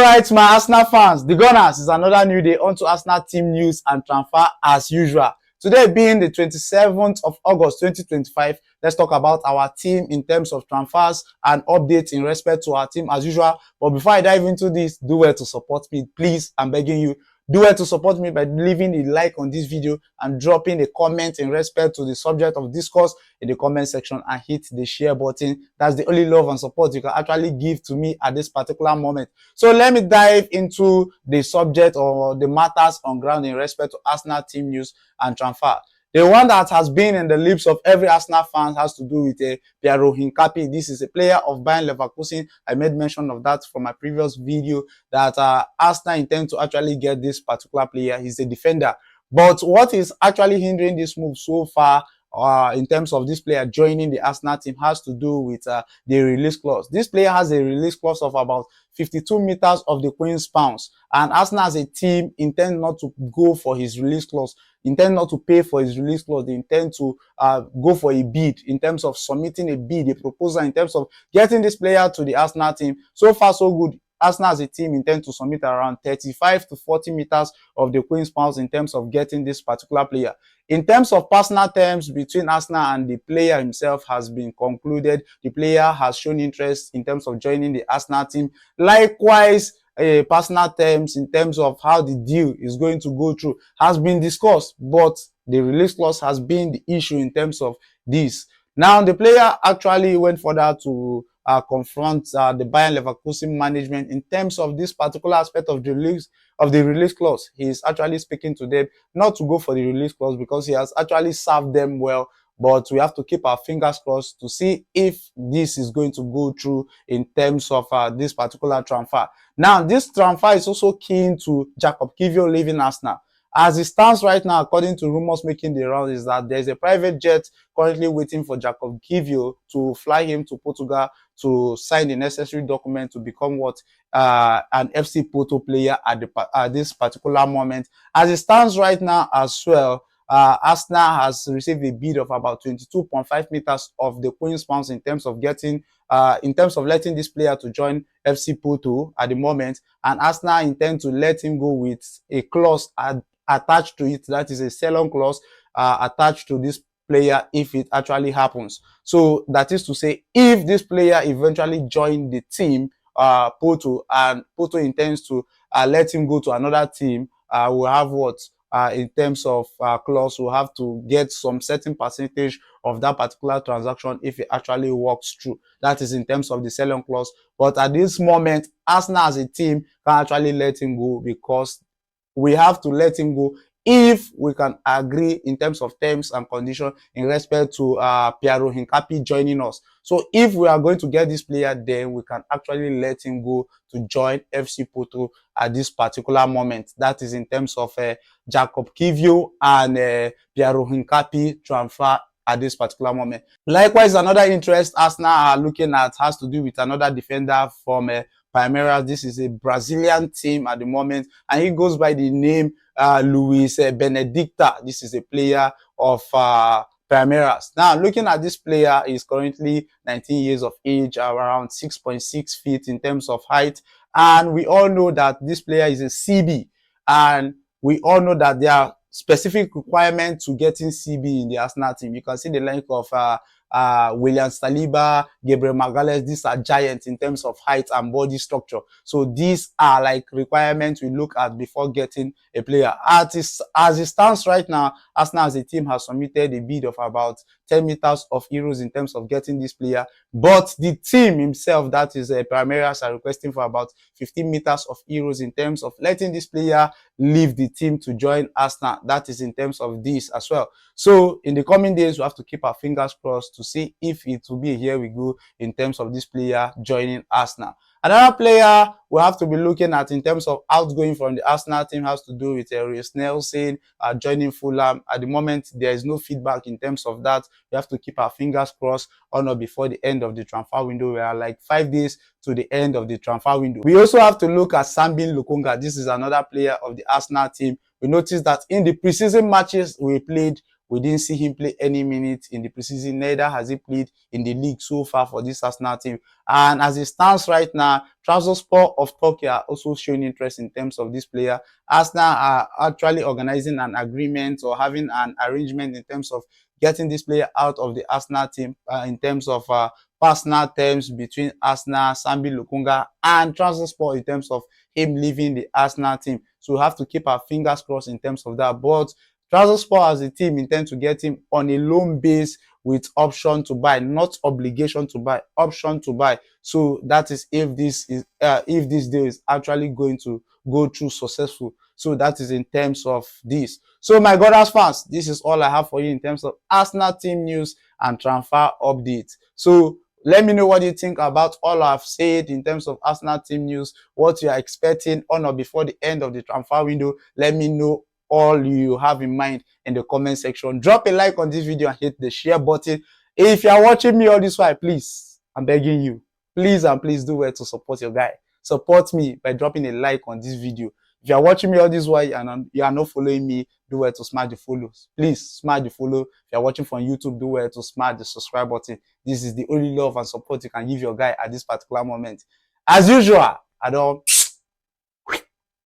Alright, my Arsenal fans, the Gunners, is another new day onto Arsenal team news and transfer as usual. Today being the 27th of August 2025, let's talk about our team in terms of transfers and updates in respect to our team as usual. But before I dive into this, do well to support me. Please, I'm begging you, do well to support me by leaving a like on this video and dropping a comment in respect to the subject of discourse in the comment section and hit the share button. That's the only love and support you can actually give to me at this particular moment. So let me dive into the subject or the matters on ground in respect to Arsenal team news and transfer. The one that has been in the lips of every Arsenal fan has to do with Piero Hincapié. This is a player of Bayern Leverkusen. I made mention of that from my previous video that Arsenal intend to actually get this particular player. He's a defender. But what is actually hindering this move so far in terms of this player joining the Arsenal team has to do with the release clause. This player has a release clause of about 52 meters of the Queen's pounds, and Arsenal as a team intend not to go for his release clause, intend not to pay for his release clause. They intend to go for a bid in terms of submitting a bid, a proposal in terms of getting this player to the Arsenal team. So far so good. Arsenal as a team intend to submit around 35 to 40 meters of the Queen's pounds in terms of getting this particular player. In terms of personal terms between Arsenal and the player himself has been concluded. The player has shown interest in terms of joining the Arsenal team. Likewise, personal terms in terms of how the deal is going to go through has been discussed, but the release clause has been the issue in terms of this. Now, the player actually went further to confront the Bayern Leverkusen management in terms of this particular aspect of the release clause. He is actually speaking to them not to go for the release clause because he has actually served them well. But we have to keep our fingers crossed to see if this is going to go through in terms of this particular transfer. Now, this transfer is also keen to Jakub Kiwior leaving Arsenal. As it stands right now, according to rumors making the rounds, is that there's a private jet currently waiting for Jakub Kiwior to fly him to Portugal to sign the necessary document to become an FC Porto player at this particular moment. As it stands right now as well, Arsenal has received a bid of about 22.5 meters of the Queen's pounds in terms of getting, in terms of letting this player to join FC Porto at the moment, and Arsenal intend to let him go with a clause attached to it, that is a sell-on clause attached to this player if it actually happens. So that is to say, if this player eventually join the team, Porto, and Porto intends to let him go to another team, we'll have in terms of clause, we'll have to get some certain percentage of that particular transaction if it actually works through. That is in terms of the sell-on clause. But at this moment, Arsenal as a team can actually let him go because we have to let him go if we can agree in terms of terms and conditions in respect to Piero Hincapié joining us. So if we are going to get this player, then we can actually let him go to join FC Porto at this particular moment. That is in terms of Jakub Kiwior and Piero Hincapié transfer at this particular moment. Likewise, another interest Arsenal are looking at has to do with another defender from Palmeiras. This is a Brazilian team at the moment, and he goes by the name Luiz Benedetti. This is a player of Palmeiras. Now, looking at this player, is currently 19 years of age, around 6.6 feet in terms of height, and we all know that this player is a CB, and we all know that there are specific requirements to getting CB in the Arsenal team. You can see the length of William Saliba, Gabriel Magalhaes. These are giants in terms of height and body structure. So these are like requirements we look at before getting a player. As it stands right now, Arsenal as a team has submitted a bid of about 10 meters of euros in terms of getting this player. But the team himself, that is Palmeiras, are requesting for about 15 meters of euros in terms of letting this player leave the team to join Arsenal. That is in terms of this as well. So in the coming days, we have to keep our fingers crossed to see if it will be a here we go in terms of this player joining Arsenal. Another player we have to be looking at in terms of outgoing from the Arsenal team has to do with Reece Nelson joining Fulham. At the moment, there is no feedback in terms of that. We have to keep our fingers crossed on or before the end of the transfer window. We are like 5 days to the end of the transfer window. We also have to look at Lokonga. This is another player of the Arsenal team. We noticed that in the preseason matches we played, We didn't see him play any minutes in the preseason, neither has he played in the league so far for this Arsenal team. And as it stands right now, Trabzonspor of Turkey are also showing interest in terms of this player. Arsenal are actually organizing an agreement or having an arrangement in terms of getting this player out of the Arsenal team in terms of personal terms between Arsenal, Sambi Lokonga, and Trabzonspor in terms of him leaving the Arsenal team. So we have to keep our fingers crossed in terms of that. But Trabzonspor as a team intend to get him on a loan base with option to buy, not obligation to buy, option to buy. So that is if this deal is actually going to go through successful. So that is in terms of this. So my Goddard's fans, this is all I have for you in terms of Arsenal team news and transfer updates. So let me know what you think about all I've said in terms of Arsenal team news, what you are expecting on or before the end of the transfer window. Let me know all you have in mind in the comment section. Drop a like on this video and hit the share button. If you are watching me all this while, please, I'm begging you, please and please do well to support your guy. Support me by dropping a like on this video. If you are watching me all this while and you are not following me, do well to smash the follows. Please smash the follow. If you are watching from YouTube, do well to smash the subscribe button. This is the only love and support you can give your guy at this particular moment. As usual, I don't